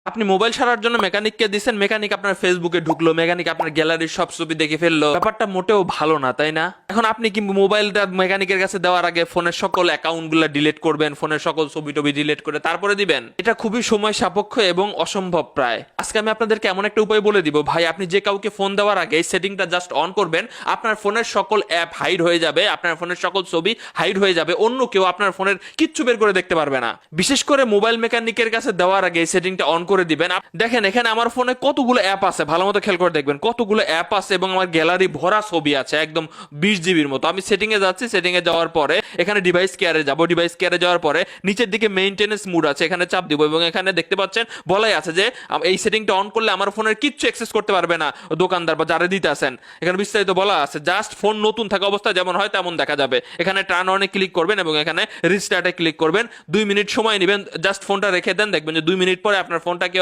আপনি মোবাইল সারার জন্য মেকানিককে দিচ্ছেন, মেকানিক আপনার ফেসবুকে ঢুকলো, মেকানিক আপনার গ্যালারির সব ছবি দেখে ফেললো, ব্যাপারটা মোটেও ভালো না, তাই না? এখন আপনি কি মোবাইলটা মেকানিকের কাছে দেওয়ার আগে ফোনের সকল অ্যাকাউন্টগুলো ডিলিট করবেন, ফোনের সকল ছবি টবি ডিলিট করে তারপরে দিবেন? এটা খুবই সময় সাপেক্ষ এবং অসম্ভব প্রায়। আজকে আমি আপনাদেরকে এমন একটা উপায় বলে দিব ভাই, আপনি যে কাউকে ফোন দেওয়ার আগে এই সেটিংটা জাস্ট অন করবেন, আপনার ফোনের সকল অ্যাপ হাইড হয়ে যাবে, আপনার ফোনের সকল ছবি হাইড হয়ে যাবে, অন্য কেউ আপনার ফোনের কিচ্ছু বের করে দেখতে পারবে না। বিশেষ করে মোবাইল মেকানিকের কাছে দেওয়ার আগে এই সেটিংটা অন করে দিবেন। দেখেন এখানে আমার ফোনে কতগুলো অ্যাপ আছে, ভালো মতো খেয়াল করে দেখবেন কতগুলো অ্যাপ আছে এবং আমার গ্যালারি ভরা ছবি আছে একদম 20 জিবির মতো। আমি সেটিং এ যাচ্ছি, সেটিং এ যাওয়ার পরে এখানে ডিভাইস কেয়ারে যাব, ডিভাইস কেয়ারে যাওয়ার পরে নিচের দিকে মেইনটেনেন্স মোড আছে, এখানে চাপ দিব এবং এখানে দেখতে পাচ্ছেন বলাই আছে যে এই সেটিংটা অন করলে আমার ফোনের কিচ্ছু অ্যাক্সেস করতে পারবে না দোকানদার বা যারা দিতে আসেন। এখানে বিস্তারিত বলা আছে, জাস্ট ফোন নতুন থাকা অবস্থায় যেমন হয় তেমন দেখা যাবে। এখানে টার্ন অনে ক্লিক করবেন এবং এখানে রিস্টার্টে ক্লিক করবেন, 2 মিনিট সময় নেবেন, জাস্ট ফোনটা রেখে দেন, দেখবেন যে 2 মিনিট পরে আপনার ফোনটা